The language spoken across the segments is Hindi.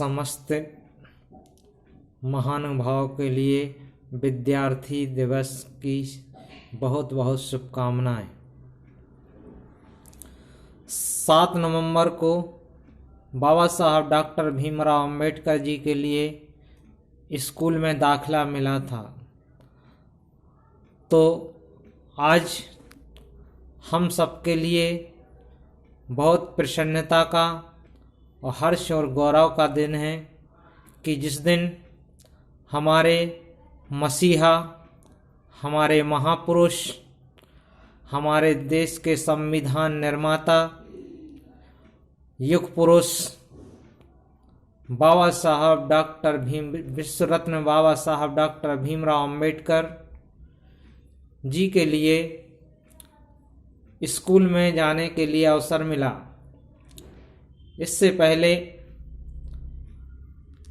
समस्त महानुभाव के लिए विद्यार्थी दिवस की बहुत बहुत शुभकामनाएं। 7 नवंबर को बाबा साहब डॉक्टर भीमराव अंबेडकर जी के लिए स्कूल में दाखिला मिला था। तो आज हम सबके लिए बहुत प्रसन्नता का और हर्ष और गौरव का दिन है कि जिस दिन हमारे मसीहा, हमारे महापुरुष, हमारे देश के संविधान निर्माता, युग पुरुष बाबा साहब डॉक्टर विश्व रत्न बाबा साहब डॉक्टर भीमराव अंबेडकर जी के लिए स्कूल में जाने के लिए अवसर मिला। इससे पहले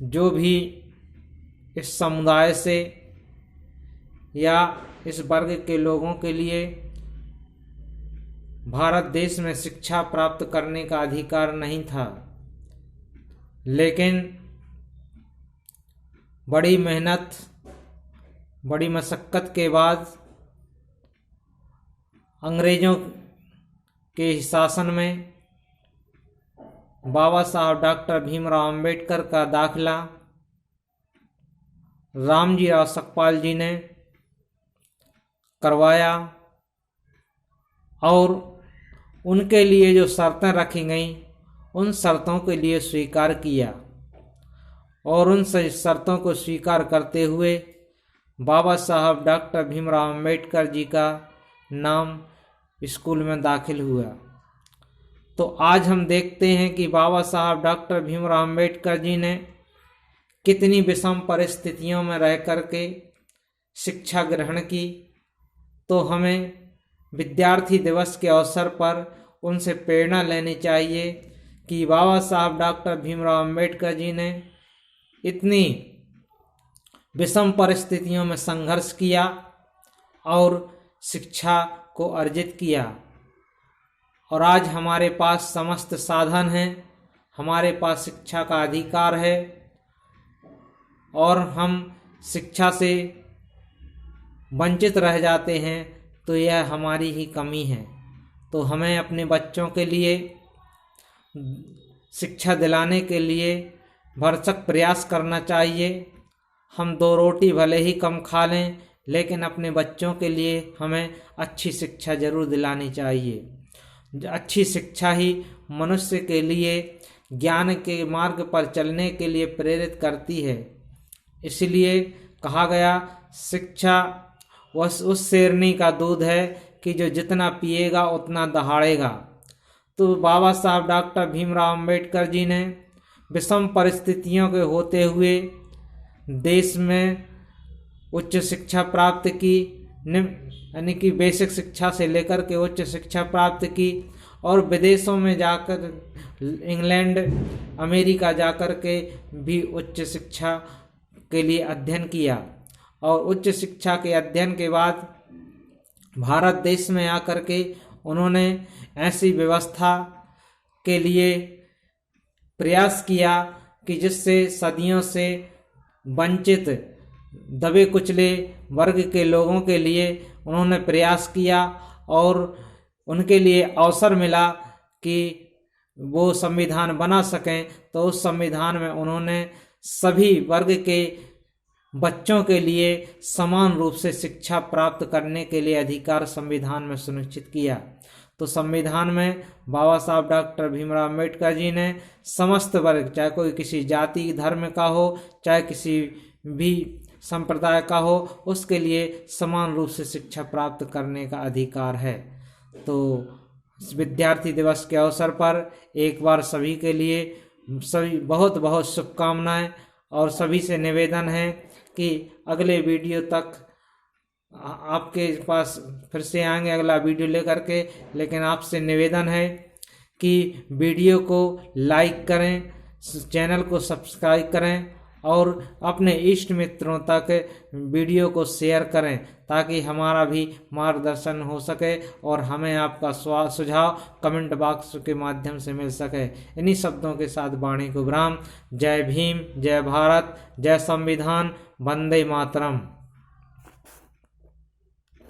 जो भी इस समुदाय से या इस वर्ग के लोगों के लिए भारत देश में शिक्षा प्राप्त करने का अधिकार नहीं था, लेकिन बड़ी मेहनत, बड़ी मशक्क़त के बाद अंग्रेज़ों के शासन में बाबा साहब डॉक्टर भीमराव अंबेडकर का दाखिला रामजी राव सकपाल जी ने करवाया और उनके लिए जो शर्तें रखी गईं उन शर्तों के लिए स्वीकार किया और उन शर्तों को स्वीकार करते हुए बाबा साहब डॉक्टर भीमराव अंबेडकर जी का नाम स्कूल में दाखिल हुआ। तो आज हम देखते हैं कि बाबा साहब डॉक्टर भीमराव अंबेडकर जी ने कितनी विषम परिस्थितियों में रह कर के शिक्षा ग्रहण की। तो हमें विद्यार्थी दिवस के अवसर पर उनसे प्रेरणा लेनी चाहिए कि बाबा साहब डॉक्टर भीमराव अंबेडकर जी ने इतनी विषम परिस्थितियों में संघर्ष किया और शिक्षा को अर्जित किया और आज हमारे पास समस्त साधन हैं, हमारे पास शिक्षा का अधिकार है और हम शिक्षा से वंचित रह जाते हैं, तो यह हमारी ही कमी है। तो हमें अपने बच्चों के लिए शिक्षा दिलाने के लिए भरसक प्रयास करना चाहिए। हम 2 रोटी भले ही कम खा लें, लेकिन अपने बच्चों के लिए हमें अच्छी शिक्षा जरूर दिलानी चाहिए। अच्छी शिक्षा ही मनुष्य के लिए ज्ञान के मार्ग पर चलने के लिए प्रेरित करती है। इसलिए कहा गया, शिक्षा उस शेरनी का दूध है कि जो जितना पिएगा उतना दहाड़ेगा। तो बाबा साहब डॉक्टर भीमराव अंबेडकर जी ने विषम परिस्थितियों के होते हुए देश में उच्च शिक्षा प्राप्त की, यानी कि बेसिक शिक्षा से लेकर के उच्च शिक्षा प्राप्त की और विदेशों में जाकर इंग्लैंड, अमेरिका जाकर के भी उच्च शिक्षा के लिए अध्ययन किया और उच्च शिक्षा के अध्ययन के बाद भारत देश में आकर के उन्होंने ऐसी व्यवस्था के लिए प्रयास किया कि जिससे सदियों से वंचित, दबे कुचले वर्ग के लोगों के लिए उन्होंने प्रयास किया और उनके लिए अवसर मिला कि वो संविधान बना सकें। तो उस संविधान में उन्होंने सभी वर्ग के बच्चों के लिए समान रूप से शिक्षा प्राप्त करने के लिए अधिकार संविधान में सुनिश्चित किया। तो संविधान में बाबा साहब डॉक्टर भीमराव अंबेडकर जी ने समस्त वर्ग, चाहे कोई किसी जाति धर्म का हो, चाहे किसी भी संप्रदाय का हो, उसके लिए समान रूप से शिक्षा प्राप्त करने का अधिकार है। तो विद्यार्थी दिवस के अवसर पर एक बार सभी के लिए सभी बहुत बहुत शुभकामनाएं और सभी से निवेदन है कि अगले वीडियो तक आपके पास फिर से आएंगे अगला वीडियो लेकर के। लेकिन आपसे निवेदन है कि वीडियो को लाइक करें, चैनल को सब्सक्राइब करें और अपने इष्ट मित्रों तक वीडियो को शेयर करें ताकि हमारा भी मार्गदर्शन हो सके और हमें आपका सुझाव कमेंट बॉक्स के माध्यम से मिल सके। इन्हीं शब्दों के साथ वाणी को विराम। जय भीम, जय भारत, जय संविधान, वंदे मातरम।